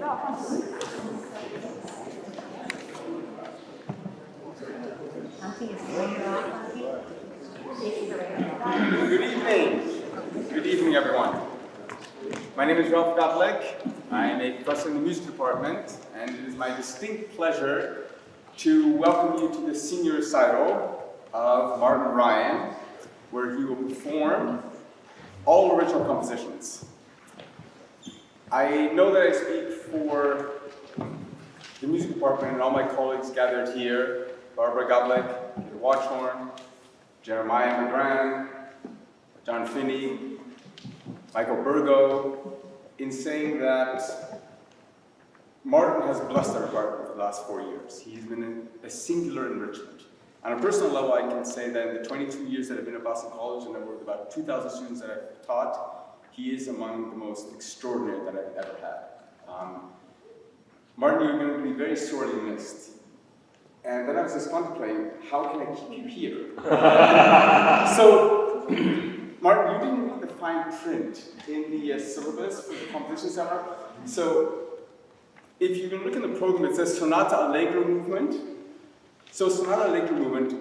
Good evening. Good evening, everyone. My name is Ralph Gottlieb. I am a professor in the music department, and it is my distinct pleasure to welcome you to the Senior Recital of Martin Ryan, where he will perform all original compositions. I know that I speak for the music department and all my colleagues gathered here, Barbara Gottlieb, Peter Watchhorn, Jeremiah McGran, John Finney, Michael Burgo, in saying that Martin has blessed our department for the last 4 years. He's been a singular enrichment. On a personal level, I can say that in the 22 years that I've been at Boston College and I've worked with about 2,000 students that I've taught, he is among the most extraordinary that I've ever had. Martin, you're going to be very sorely missed. And then I was just contemplating, how can I keep you here? So, Martin, you didn't read the fine print in the syllabus for the composition seminar. So, if you can look in the program, it says Sonata, Allegro Movement. So, Sonata, Allegro Movement,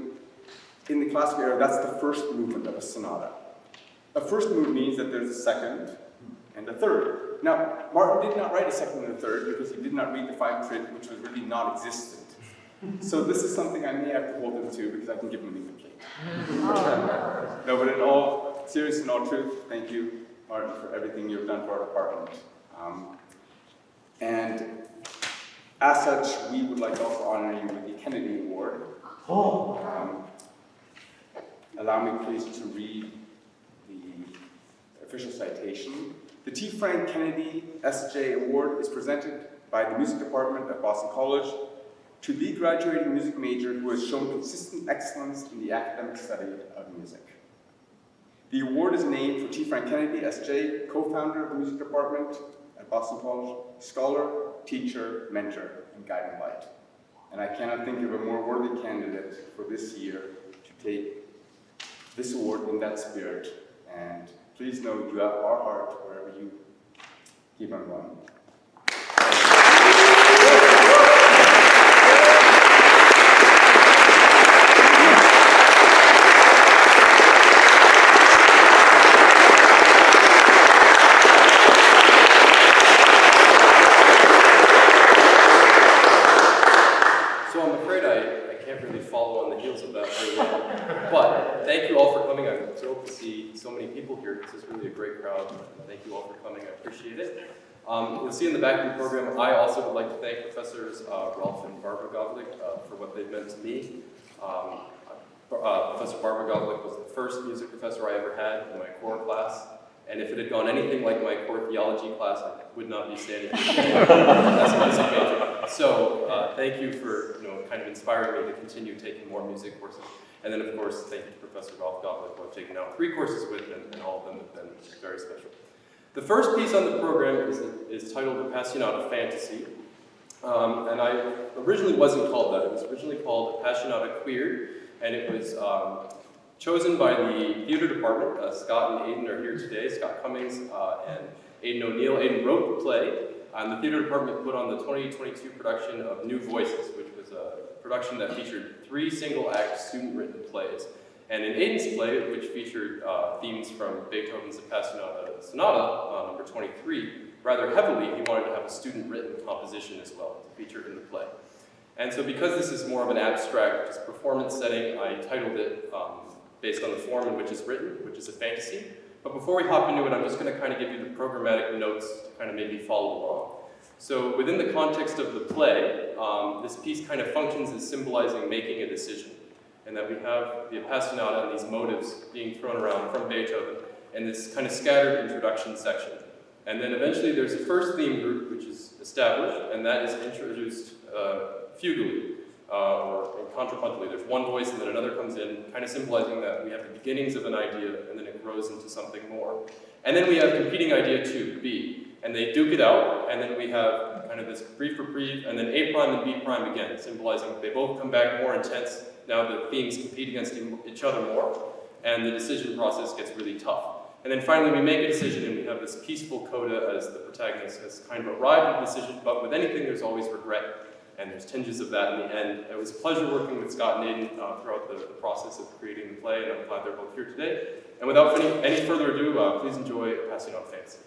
in the classical era, that's the first movement of a sonata. A first movement means that there's a second and a third. Now, Martin did not write a second and a third because he did not read the fine print, which was really non-existent. So this is something I may have to hold him to because I can give him an incomplete. No, but in all seriousness and all truth, thank you, Martin, for everything you've done for our department. And as such, we would like to also honor you with the Kennedy Award. Allow me please to read the official citation. The T. Frank Kennedy S.J. Award is presented by the Music Department of Boston College to the graduating music major who has shown consistent excellence in the academic study of music. The award is named for T. Frank Kennedy, S.J., co-founder of the music department at Boston College, scholar, teacher, mentor, and guiding light. And I cannot think of a more worthy candidate for this year to take this award in that spirit. And please know you have our heart wherever you keep on going. Thank you all for coming. I'm thrilled to see so many people here. This is really a great crowd. Thank you all for coming. I appreciate it. You'll see in the back of the program, I also would like to thank Professors Ralph and Barbara Gottlieb for what they've meant to me. Professor Barbara Gottlieb was the first music professor I ever had in my core class. And if it had gone anything like my core theology class, I would not be standing here today as a music major. So thank you for kind of inspiring me to continue taking more music courses. And then, of course, thank you to Professor Ralph Gottlieb, who I've taken now 3 courses with, and all of them have been very special. The first piece on the program is titled Appassionata Fantasy. And I originally wasn't called that. It was originally called Appassionata Queer, and it was chosen by the theater department. Scott and Aidan are here today, Scott Cummings and Aidan O'Neill. Aidan wrote the play, and the theater department put on the 2022 production of New Voices, which was a production that featured 3 single-act student-written plays. And in Aidan's play, which featured themes from Beethoven's Appassionata Sonata, number 23, rather heavily, he wanted to have a student-written composition as well to feature in the play. And so because this is more of an abstract just performance setting, I titled it based on the form in which it's written, which is a fantasy. But before we hop into it, I'm just going to kind of give you the programmatic notes to kind of maybe follow along. So within the context of the play, this piece kind of functions as symbolizing making a decision. And that we have the Appassionata and these motives being thrown around from Beethoven and this kind of scattered introduction section. And then eventually there's a first theme group which is established, and that is introduced fugally, or contrapuntally. There's one voice and then another comes in, kind of symbolizing that we have the beginnings of an idea and then it grows into something more. And then we have competing idea 2, B, and they duke it out, and then we have kind of this brief reprieve, and then A prime and B prime again, symbolizing they both come back more intense. Now the themes compete against each other more, and the decision process gets really tough. And then finally, we make a decision, and we have this peaceful coda as the protagonist has kind of arrived at a decision, but with anything, there's always regret, and there's tinges of that in the end. It was a pleasure working with Scott and Aidan throughout the process of creating the play, and I'm glad they're both here today. And without any further ado, please enjoy Appassionata Fantasy.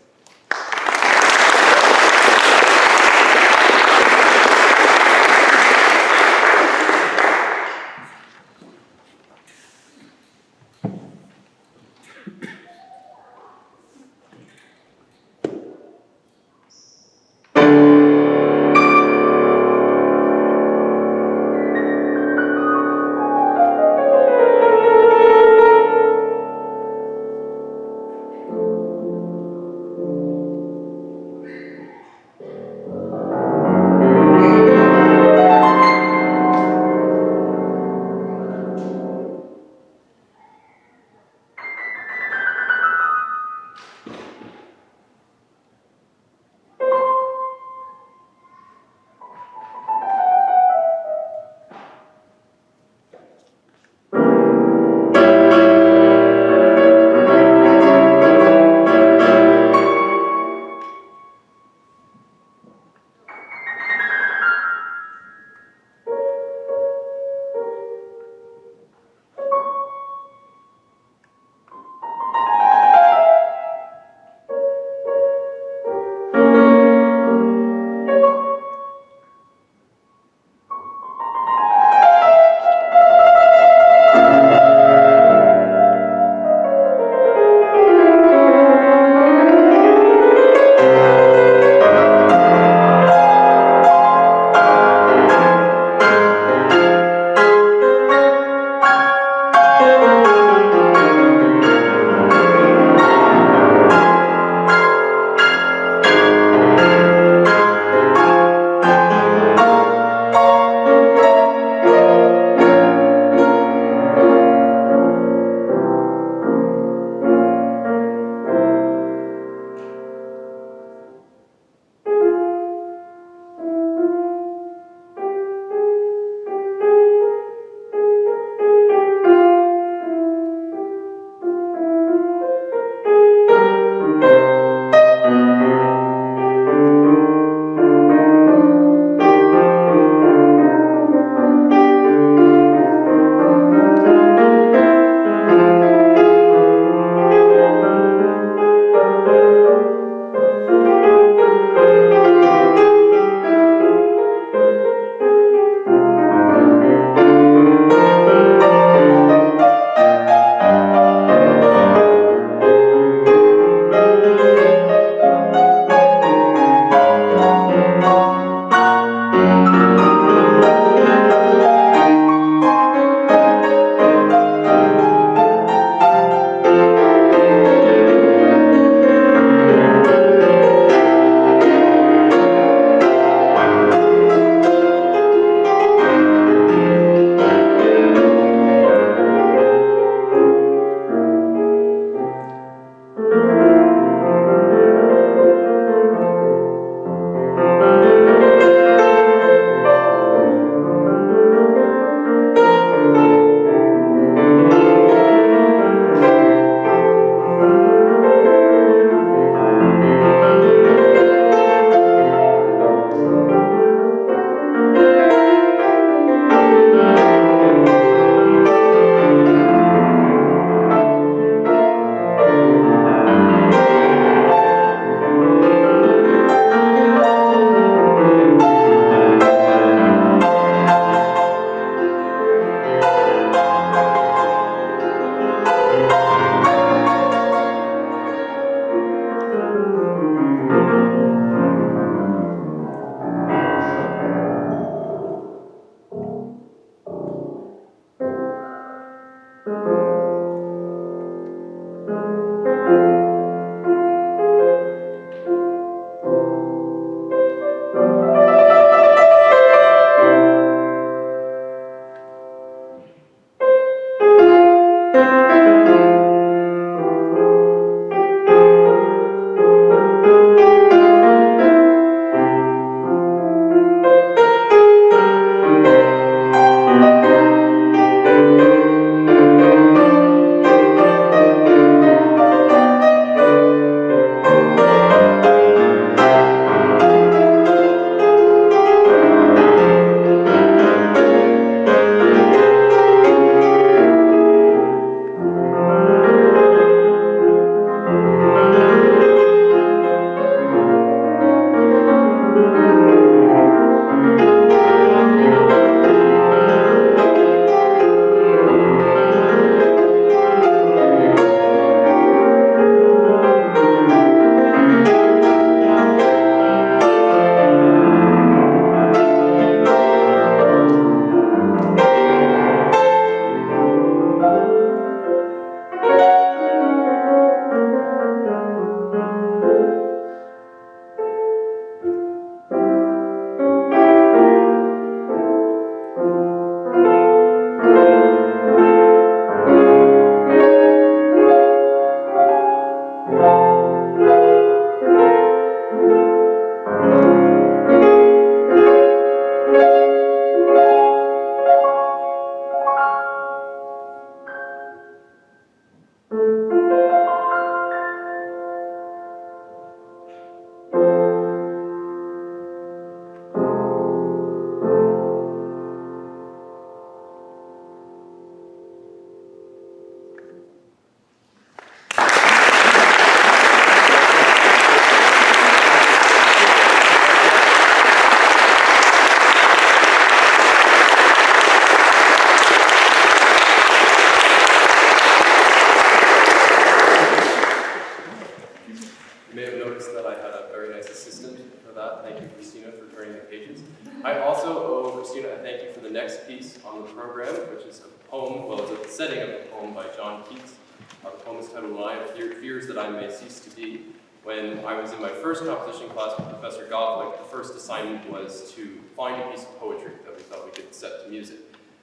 Christina for turning the pages. I also owe Christina a thank you for the next piece on the program, which is a poem, well, it's a setting of a poem by John Keats. The poem is titled "When I Have Fears That I May Cease to Be." When I was in my first composition class with Professor Govlik, the first assignment was to find a piece of poetry that we thought we could set to music.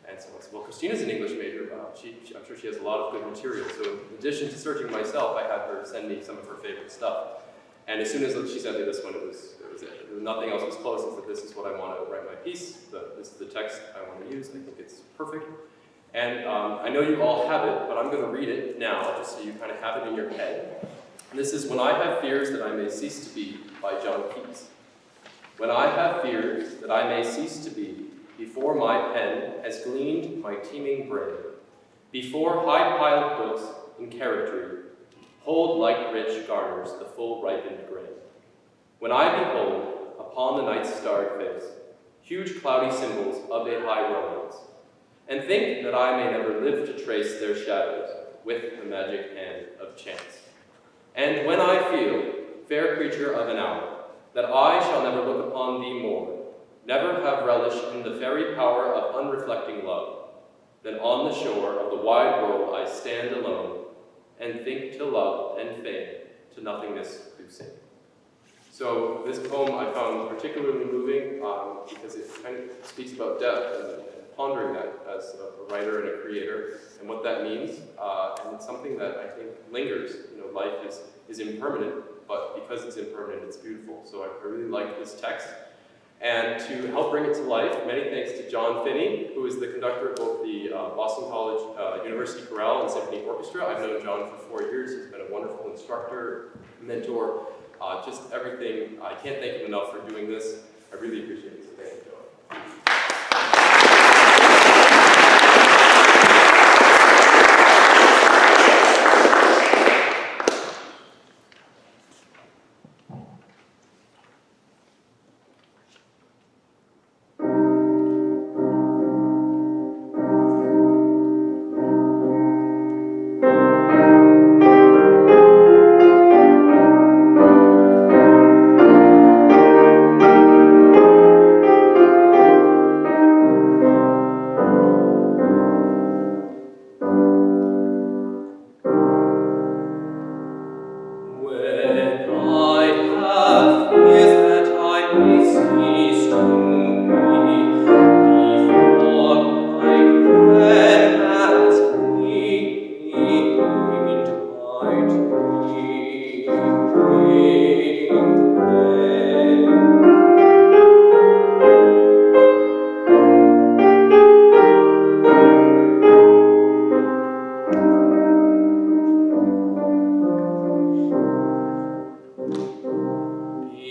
And so I said, well, Christina's an English major. I'm sure she has a lot of good material. So in addition to searching myself, I had her send me some of her favorite stuff. And as soon as she sent me this one, it was it. Nothing else was close. I said, this is what I want to write my piece. This is the text I want to use. I think it's perfect. And I know you all have it, but I'm going to read it now, just so you kind of have it in your head. And this is "When I Have Fears That I May Cease to Be" by John Keats. When I have fears that I may cease to be, before my pen has gleaned my teeming brain, before high-piled books in character hold like rich garners the full ripened grain. When I behold, upon the night's starred face, huge cloudy symbols of a high romance, and think that I may never live to trace their shadows with the magic hand of chance. And when I feel, fair creature of an hour, that I shall never look upon thee more, never have relish in the fairy power of unreflecting love, then on the shore of the wide world I stand alone, and think to love and fame to nothingness do sing. So this poem I found particularly moving because it kind of speaks about death and pondering that as a writer and a creator and what that means. And it's something that I think lingers. You know, life is impermanent, but because it's impermanent, it's beautiful. So I really like this text. And to help bring it to life, many thanks to John Finney, who is the conductor of both the Boston College University Chorale and Symphony Orchestra. I've known John for 4 years. He's been a wonderful instructor, mentor, just everything. I can't thank him enough for doing this. I really appreciate it. So thank you, John.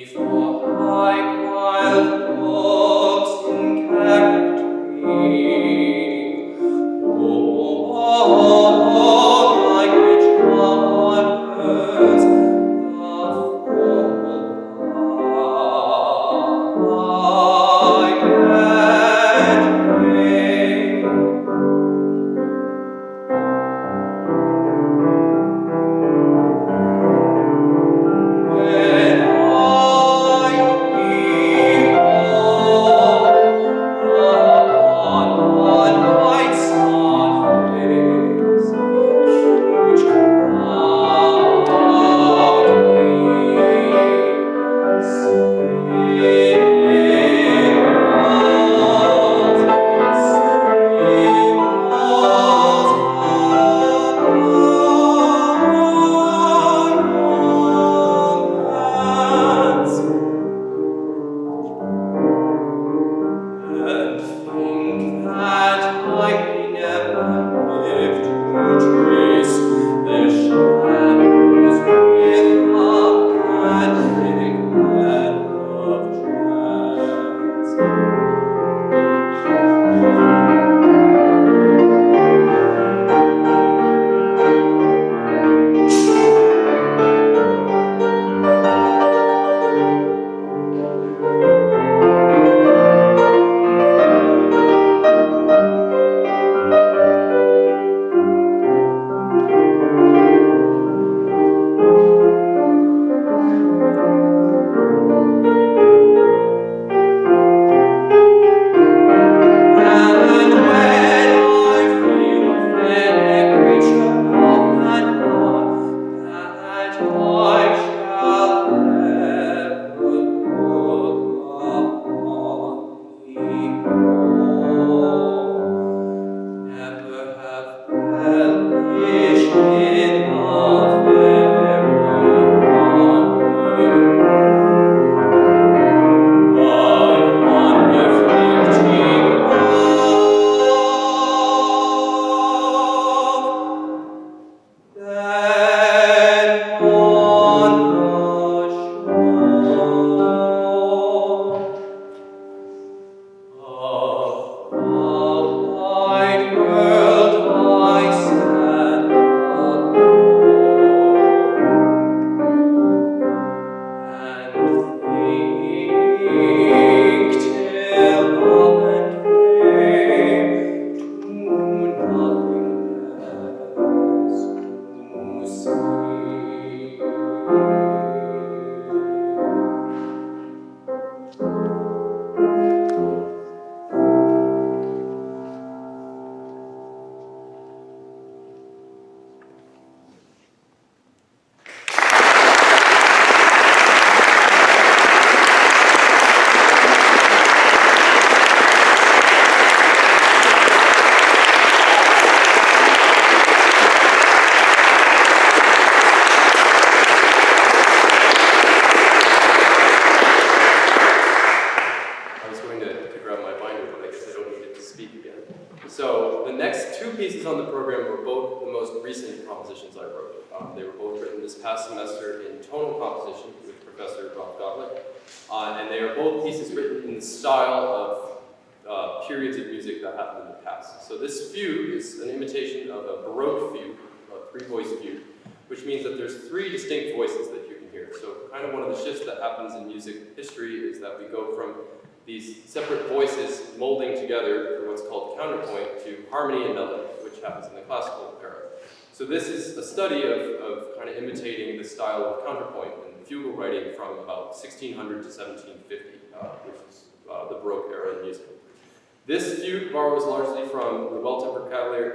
Before I piled this past semester in tonal composition with Professor Ralph Gottlieb, and they are both pieces written in the style of periods of music that happened in the past. So this fugue is an imitation of a Baroque fugue, a three-voice fugue, which means that there's three distinct voices that you can hear. So kind of one of the shifts that happens in music history is that we go from these separate voices molding together for what's called counterpoint to harmony and melody, which happens in the classical era. So this is a study of kind of imitating the style of counterpoint and fugal writing from about 1600 to 1750, which is the Baroque era in music. This fugue borrows largely from the Well-Tempered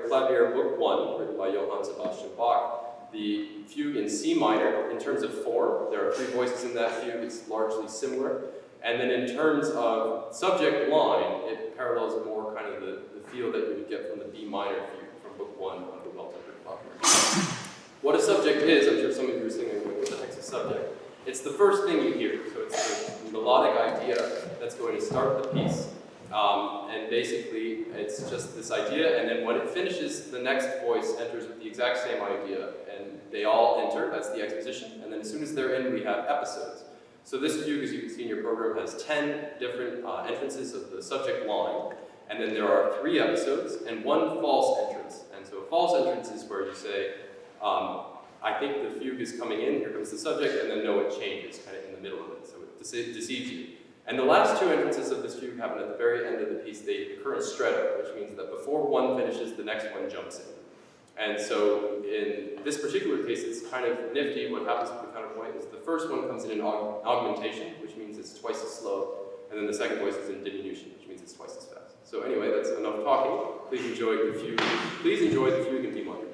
Clavier Book 1, written by Johann Sebastian Bach. The fugue in C minor, in terms of form, there are three voices in that fugue, it's largely similar. And then in terms of subject line, it parallels more kind of the feel that you would get from the B minor fugue from Book 1 of the Well-Tempered Clavier. What a subject is, I'm sure some of you are thinking, what the heck's a subject? It's the first thing you hear, so it's the melodic idea that's going to start the piece. And basically, it's just this idea, and then when it finishes, the next voice enters with the exact same idea, and they all enter, that's the exposition, and then as soon as they're in, we have episodes. So this fugue, as you can see in your program, has 10 different entrances of the subject line, and then there are 3 episodes, and 1 false entrance. And so a false entrance is where you say, I think the fugue is coming in, here comes the subject, and then no, it changes, kind of in the middle of it, so it deceives you. And the last 2 entrances of this fugue happen at the very end of the piece. They occur in stretto, which means that before one finishes, the next one jumps in. And so in this particular case, it's kind of nifty. What happens with the counterpoint is the first one comes in an augmentation, which means it's twice as slow, and then the second voice is in diminution, which means it's twice as fast. So anyway, that's enough talking. Please enjoy the fugue. Please enjoy the fugue in D minor.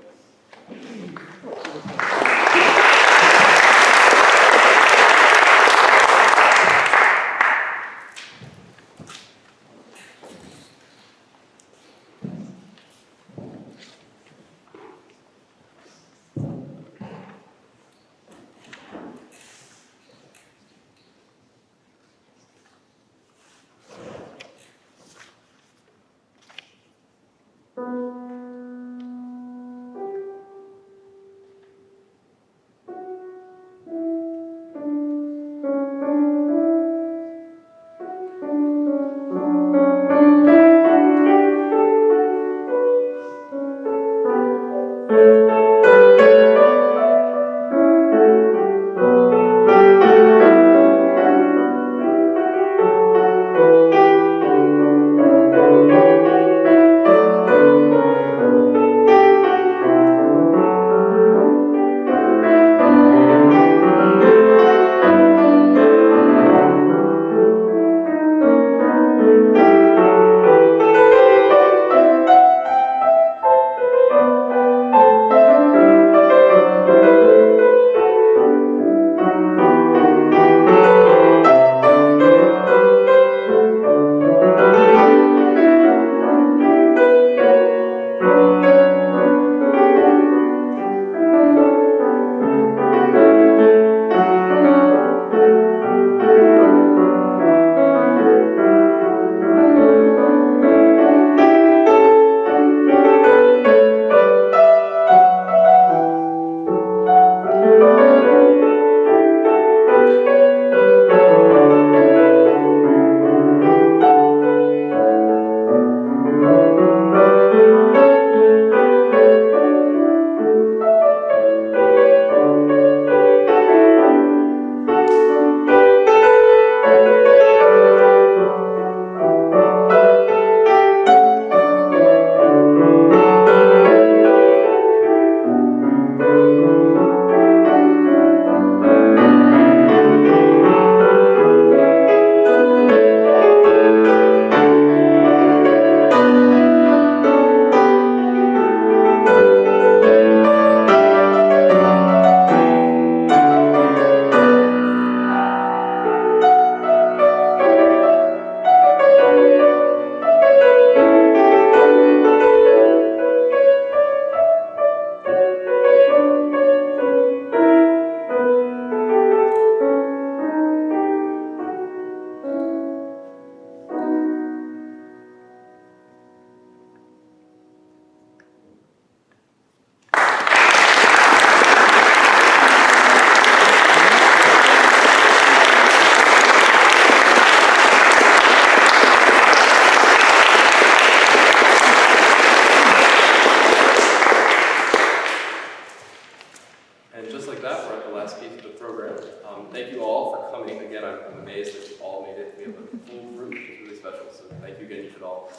all.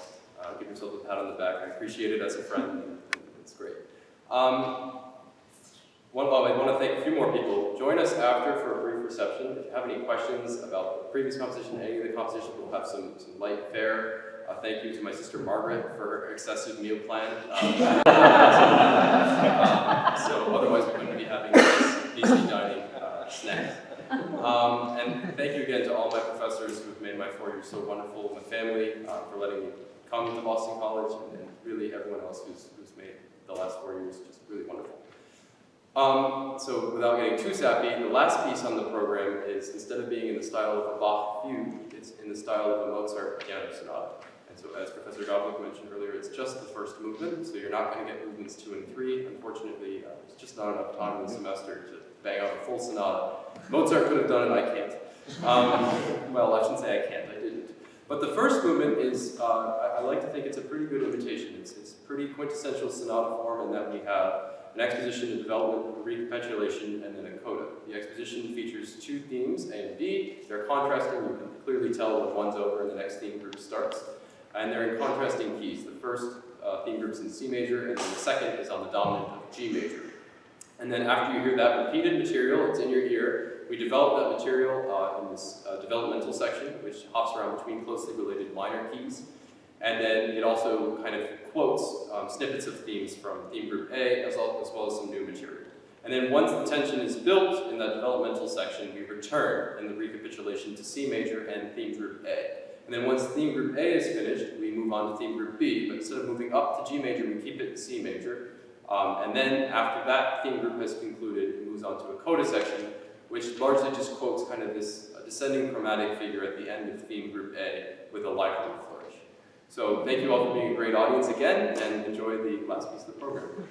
Give yourself a pat on the back. I appreciate it as a friend, and it's great. I want to thank a few more people. Join us after for a brief reception. If you have any questions about the previous composition, any of the compositions, we'll have some light fare. Thank you to my sister Margaret for her excessive meal plan. So otherwise we wouldn't be having this easy dining snacks. And thank you again to all my professors who have made my 4 years so wonderful, my family for letting me come to Boston College, and really everyone else who's made the last 4 years just really wonderful. So without getting too sappy, the last piece on the program is, instead of being in the style of a Bach fugue, it's in the style of a Mozart piano sonata. And so as Professor Goblik mentioned earlier, it's just the first movement, so you're not going to get movements 2 and 3. Unfortunately, there's just not enough time in the semester to bang out a full sonata. Mozart could have done it, I can't. Well, I shouldn't say I can't, I didn't. But the first movement is, I like to think it's a pretty good imitation. It's pretty quintessential sonata form in that we have an exposition, a development, a recapitulation, and then a coda. The exposition features 2 themes, A and B. They're contrasting. You can clearly tell when one's over and the next theme group starts. And they're in contrasting keys. The first theme group's in C major, and then the second is on the dominant of G major. And then after you hear that repeated material, it's in your ear, we develop that material in this developmental section, which hops around between closely related minor keys. And then it also kind of quotes snippets of themes from theme group A, as well as some new material. And then once the tension is built in that developmental section, we return in the recapitulation to C major and theme group A. And then once theme group A is finished, we move on to theme group B. But instead of moving up to G major, we keep it in C major. And then after that theme group has concluded, it moves on to a coda section, which largely just quotes kind of this descending chromatic figure at the end of theme group A with a lively flourish. So thank you all for being a great audience again, and enjoy the last piece of the program.